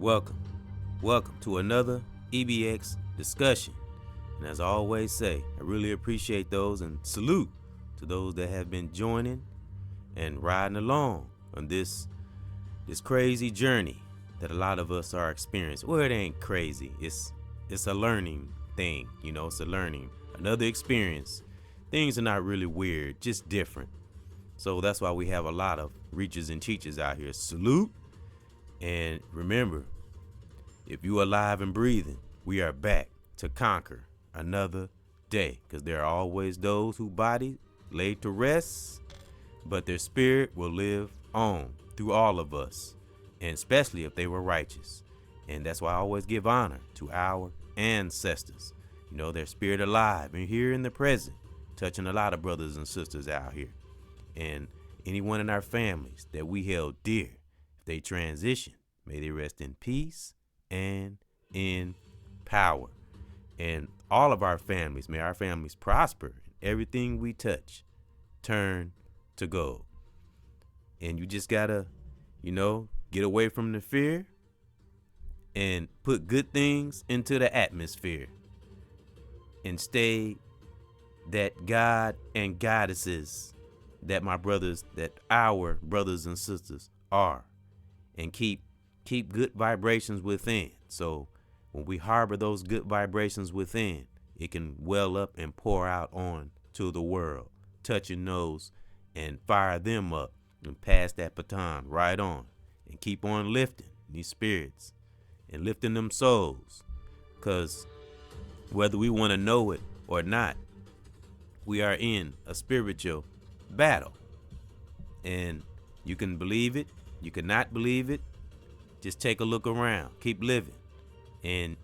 Welcome. Welcome to another EBX discussion. And as I always say, I really appreciate those and salute to those that have been joining and riding along on this crazy journey that a lot of us are experiencing. Well, it ain't crazy. It's a learning thing, it's a learning, another experience. Things are not really weird, just different. So that's why we have a lot of reachers and teachers out here. Salute. And remember, if you are alive and breathing, we are back to conquer another day, because there are always those whose body laid to rest, but their spirit will live on through all of us, and especially if they were righteous. And that's why I always give honor to our ancestors. Their spirit alive and here in the present, touching a lot of brothers and sisters out here. And anyone in our families that we held dear, if they transition, may they rest in peace and in power. And all of our families, may our families prosper. Everything we touch turn to gold. And you just gotta, get away from the fear and put good things into the atmosphere and stay that God and goddesses that our brothers and sisters are, and keep good vibrations within. So when we harbor those good vibrations within, it can well up and pour out on to the world, touching those and fire them up and pass that baton right on, and keep on lifting these spirits and lifting them souls. Because whether we want to know it or not, we are in a spiritual battle. And you can believe it, you cannot believe it. Just take a look around, keep living, and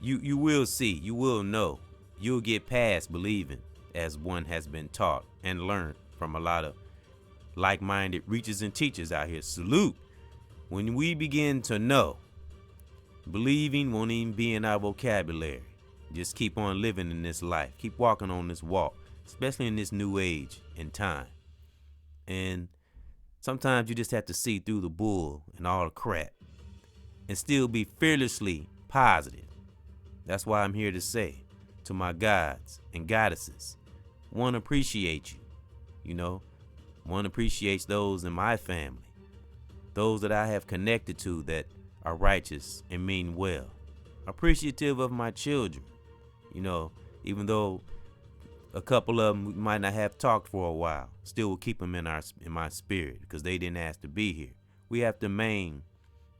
you will see, you will know, you'll get past believing, as one has been taught and learned from a lot of like-minded reachers and teachers out here. Salute. When we begin to know, believing won't even be in our vocabulary. Just keep on living in this life, keep walking on this walk, especially in this new age and time. And sometimes you just have to see through the bull and all the crap and still be fearlessly positive. That's why I'm here to say to my gods and goddesses, one appreciate you. One appreciates those in my family, those that I have connected to that are righteous and mean well. Appreciative of my children, even though a couple of them we might not have talked for a while, still will keep them in my spirit because they didn't ask to be here. We have to remain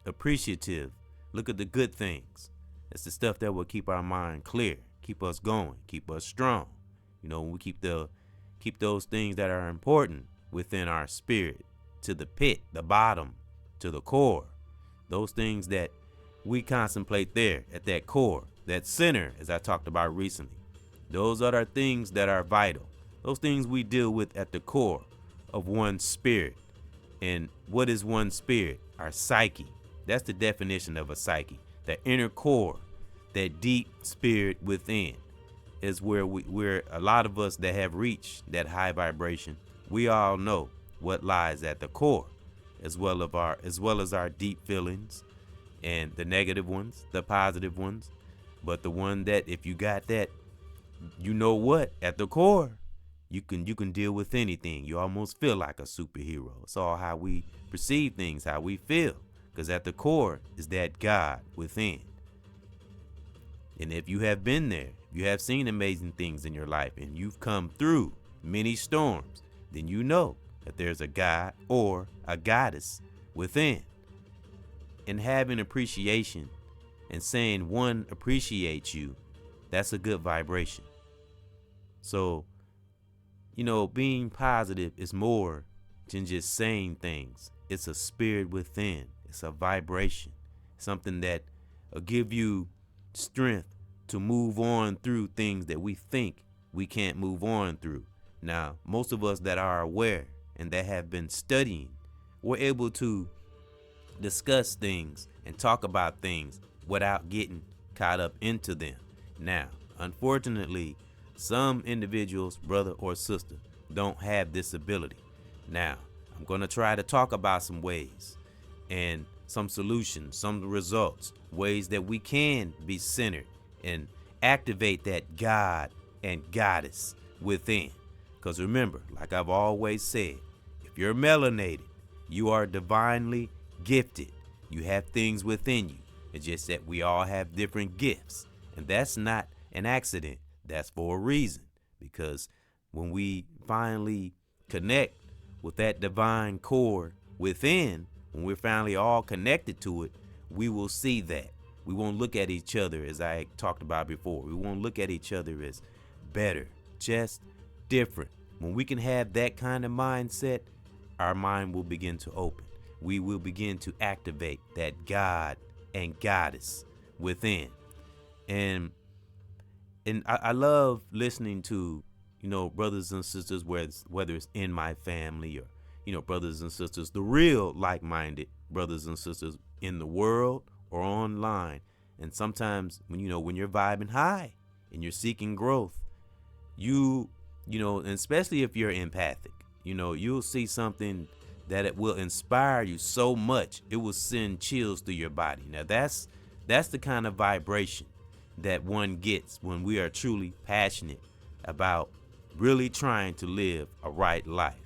appreciative. Look at the good things. It's the stuff that will keep our mind clear, keep us going, keep us strong. We keep those things that are important within our spirit to the pit, the bottom, to the core. Those things that we contemplate there at that core, that center, as I talked about recently. Those are the things that are vital. Those things we deal with at the core of one's spirit. And what is one's spirit? Our psyche. That's the definition of a psyche. The inner core, that deep spirit within, is where a lot of us that have reached that high vibration, we all know what lies at the core, as well as our deep feelings and the negative ones, the positive ones. But the one that, if you got that, at the core, you can deal with anything. You almost feel like a superhero. It's all how we perceive things, how we feel, because at the core is that God within. And if you have been there, you have seen amazing things in your life, and you've come through many storms, then you know that there's a God or a goddess within. And having appreciation and saying one appreciates you, that's a good vibration. So, being positive is more than just saying things. It's a spirit within. It's a vibration, something that will give you strength to move on through things that we think we can't move on through. Now, most of us that are aware and that have been studying, we're able to discuss things and talk about things without getting caught up into them. Now, unfortunately, some individuals, brother or sister, don't have this ability. Now, I'm going to try to talk about some ways and some solutions, some results, ways that we can be centered and activate that God and goddess within. Because remember, like I've always said, if you're melanated, you are divinely gifted. You have things within you. It's just that we all have different gifts. And that's not an accident. That's for a reason. Because when we finally connect with that divine core within, when we're finally all connected to it, we will see that. We won't look at each other, as I talked about before. We won't look at each other as better, just different. When we can have that kind of mindset, our mind will begin to open. We will begin to activate that God and goddess within. And I love listening to, brothers and sisters, whether it's in my family or, brothers and sisters, the real like-minded brothers and sisters in the world or online. And sometimes when you're vibing high and you're seeking growth, and especially if you're empathic, you'll see something that it will inspire you so much it will send chills through your body. Now that's the kind of vibration that one gets when we are truly passionate about really trying to live a right life.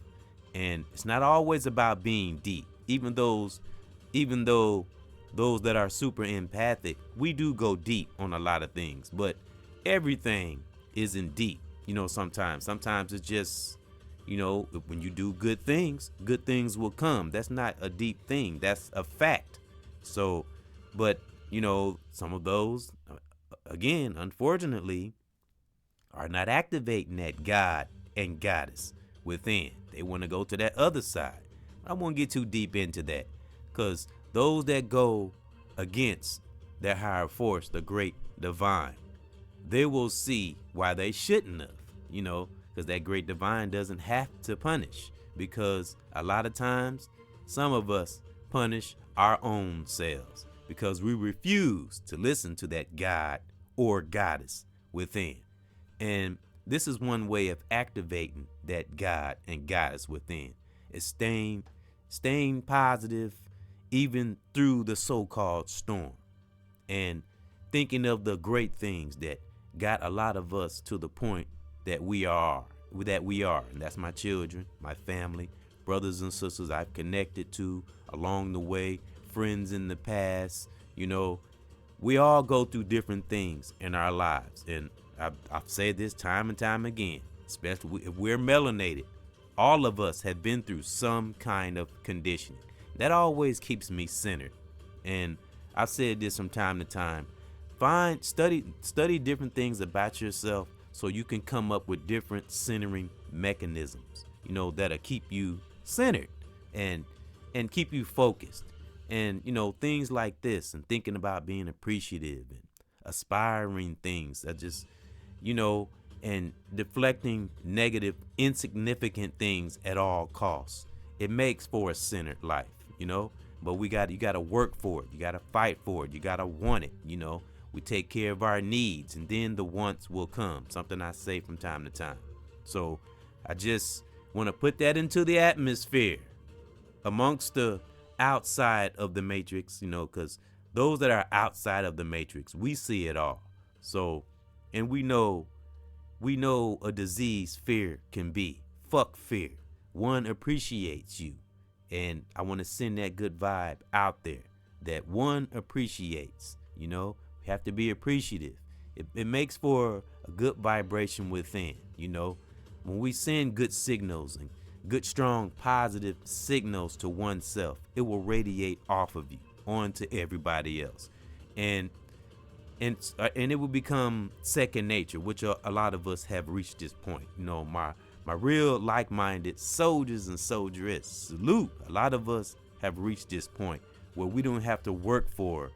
And it's not always about being deep. Even though those that are super empathic, we do go deep on a lot of things, but everything isn't deep. Sometimes it's just, when you do good things will come. That's not a deep thing. That's a fact. So, but, some of those, again, unfortunately, are not activating that God and goddess within. They want to go to that other side. I won't get too deep into that, because those that go against their higher force, the great divine, they will see why they shouldn't have, because that great divine doesn't have to punish, because a lot of times some of us punish our own selves because we refuse to listen to that God or goddess within. And this is one way of activating that God and goddess within, is staying positive even through the so-called storm, and thinking of the great things that got a lot of us to the point that we are. And that's my children, my family, brothers and sisters I've connected to along the way, friends in the past. We all go through different things in our lives. And I've said this time and time again, especially if we're melanated, all of us have been through some kind of conditioning. That always keeps me centered. And I've said this from time to time. Study different things about yourself so you can come up with different centering mechanisms, that'll keep you centered and keep you focused. And, things like this, and thinking about being appreciative and aspiring things that just, and deflecting negative, insignificant things at all costs. It makes for a centered life, but you got to work for it. You got to fight for it. You got to want it. We take care of our needs, and then the wants will come. Something I say from time to time. So I just want to put that into the atmosphere amongst the outside of the matrix, because those that are outside of the matrix, we see it all. So, and we know a disease fear can be. Fuck fear. One appreciates you. And I want to send that good vibe out there that one appreciates. We have to be appreciative. It makes for a good vibration within. When we send good signals and good, strong, positive signals to oneself, it will radiate off of you onto everybody else. And it will become second nature, which a lot of us have reached this point. My real like-minded soldiers and soldieresses, salute. A lot of us have reached this point where we don't have to work for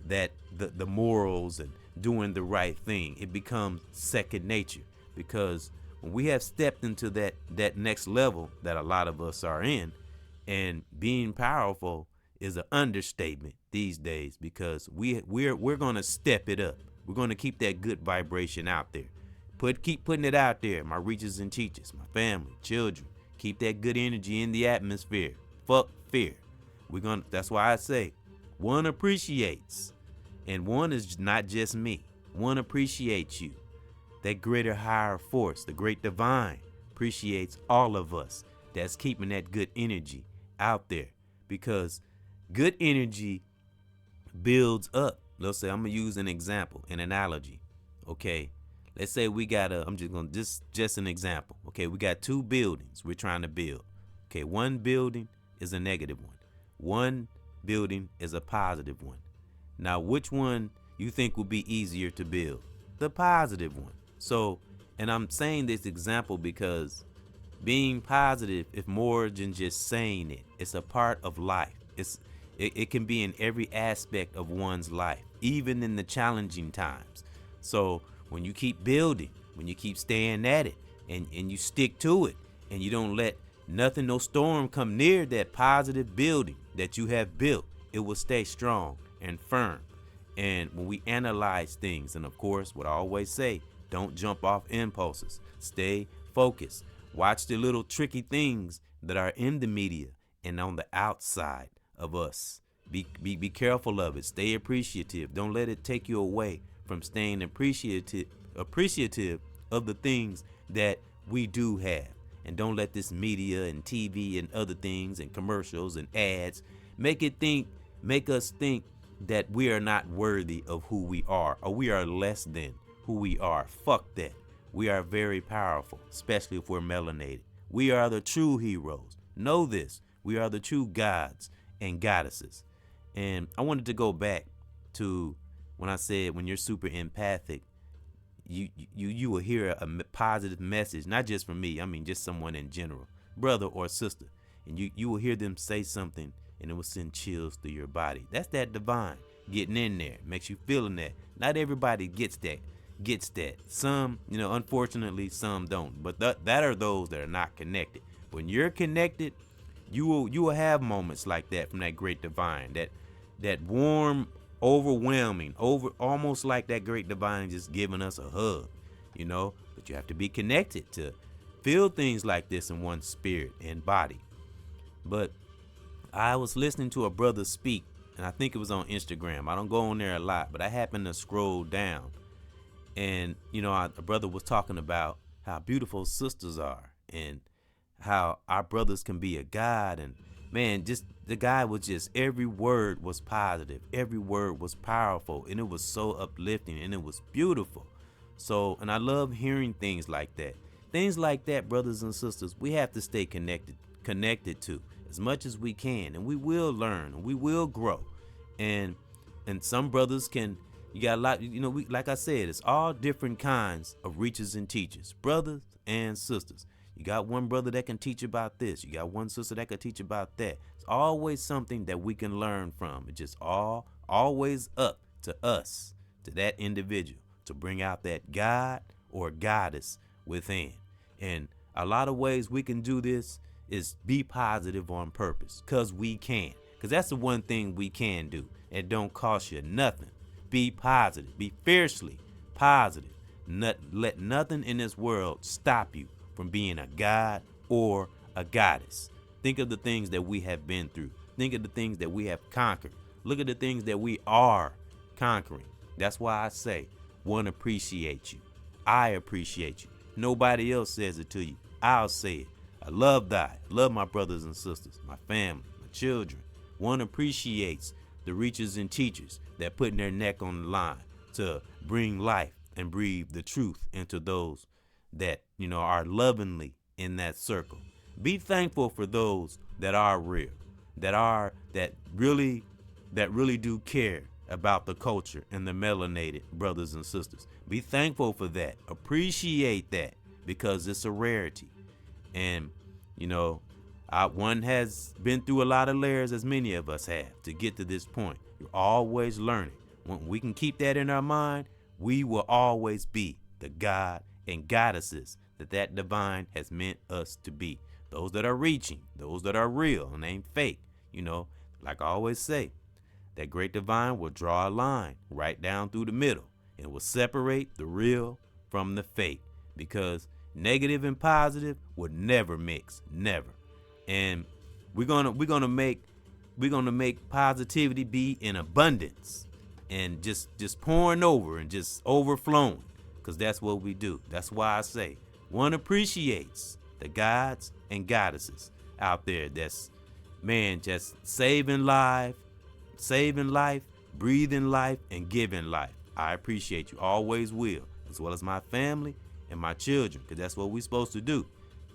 that the morals and doing the right thing. It becomes second nature, because when we have stepped into that next level that a lot of us are in, and being powerful is an understatement these days, because we're going to step it up. We're going to keep that good vibration out there. Keep putting it out there. My reachers and teachers, my family, children, keep that good energy in the atmosphere. Fuck fear. That's why I say One appreciates, and one is not just me. One appreciates you. That greater higher force, the great divine, appreciates all of us that's keeping that good energy out there, because good energy builds up. Let's say, I'm gonna use an example, an analogy. Okay, let's say we got I'm just gonna just an example. Okay, we got two buildings we're trying to build. Okay, one building is a negative one. One building is a positive one. Now, which one you think will be easier to build? The positive one. So, and I'm saying this example because being positive is more than just saying it. It's a part of life. It can be in every aspect of one's life, even in the challenging times. So when you keep building, when you keep staying at it, and you stick to it, and you don't let nothing, no storm come near that positive building that you have built, it will stay strong and firm. And when we analyze things, and of course, what I always say, don't jump off impulses. Stay focused. Watch the little tricky things that are in the media and on the outside of us. Be careful of it. Stay appreciative. Don't let it take you away from staying appreciative of the things that we do have. And don't let this media and TV and other things and commercials and ads make us think that we are not worthy of who we are, or we are less than who we are. Fuck that. We are very powerful, especially if we're melanated. We are the true heroes. Know this. We are the true gods and goddesses. And I wanted to go back to when I said when you're super empathic, you will hear a positive message, not just from me, I mean just someone in general, brother or sister, and you will hear them say something and it will send chills through your body. That's that divine getting in there, makes you feeling that. Not everybody gets that. Some, unfortunately, some don't, but that are those that are not connected. When you're connected, you will have moments like that from that great divine, that warm, overwhelming, almost like that great divine just giving us a hug, but you have to be connected to feel things like this in one's spirit and body. But I was listening to a brother speak, and I think it was on Instagram. I don't go on there a lot, but I happened to scroll down, and a brother was talking about how beautiful sisters are and how our brothers can be a god. And man, just the guy was just, every word was positive, every word was powerful, and it was so uplifting, and it was beautiful. So, and I love hearing things like that, brothers and sisters. We have to stay connected to as much as we can, and we will learn, and we will grow. And some brothers can, you got a lot, like I said, it's all different kinds of reachers and teachers, brothers and sisters. You got one brother that can teach about this. You got one sister that can teach about that. It's always something that we can learn from. It's just always up to us, to that individual, to bring out that God or goddess within. And a lot of ways we can do this is be positive on purpose, because we can. Because that's the one thing we can do. It don't cost you nothing. Be positive. Be fiercely positive. Let nothing in this world stop you from being a god or a goddess. Think of the things that we have been through. Think of the things that we have conquered. Look at the things that we are conquering. That's why I say, one appreciates you. I appreciate you. Nobody else says it to you. I'll say it. I love my brothers and sisters, my family, my children. One appreciates the reachers and teachers that putting their neck on the line to bring life and breathe the truth into those that are lovingly in that circle. Be thankful for those that are real, that really do care about the culture and the melanated brothers and sisters. Be thankful for that. Appreciate that, because it's a rarity. And one has been through a lot of layers, as many of us have, to get to this point. You're always learning. When we can keep that in our mind, we will always be the God and goddesses that divine has meant us to be. Those that are reaching, those that are real and ain't fake. Like I always say, that great divine will draw a line right down through the middle and will separate the real from the fake, because negative and positive would never mix, never. And we're gonna make we're gonna make positivity be in abundance and just pouring over and just overflowing, because that's what we do. That's why I say one appreciates the gods and goddesses out there that's, man, just saving life, breathing life, and giving life. I appreciate you, always will, as well as my family and my children, because that's what we're supposed to do.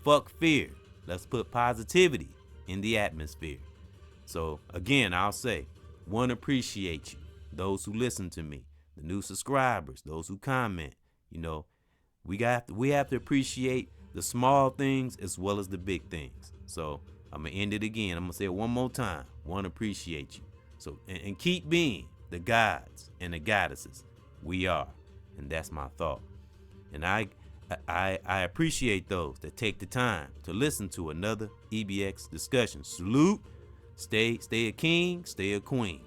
Fuck fear. Let's put positivity in the atmosphere. So again, I'll say, one, appreciate you, those who listen to me, the new subscribers, those who comment. You know, we have to appreciate the small things as well as the big things. So I'm gonna end it again. I'm gonna say it one more time. One, appreciate you. So and keep being the gods and the goddesses we are, and that's my thought. And I appreciate those that take the time to listen to another EBX discussion. Salute. Stay a king, stay a queen.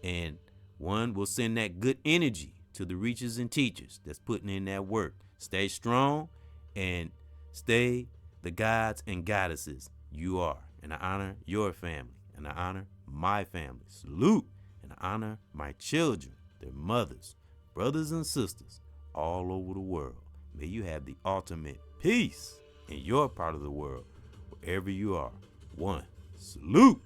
And one will send that good energy to the reachers and teachers that's putting in that work. Stay strong and stay the gods and goddesses you are. And I honor your family, and I honor my family. Salute. And I honor my children, their mothers, brothers and sisters all over the world. May you have the ultimate peace in your part of the world, wherever you are. One, salute.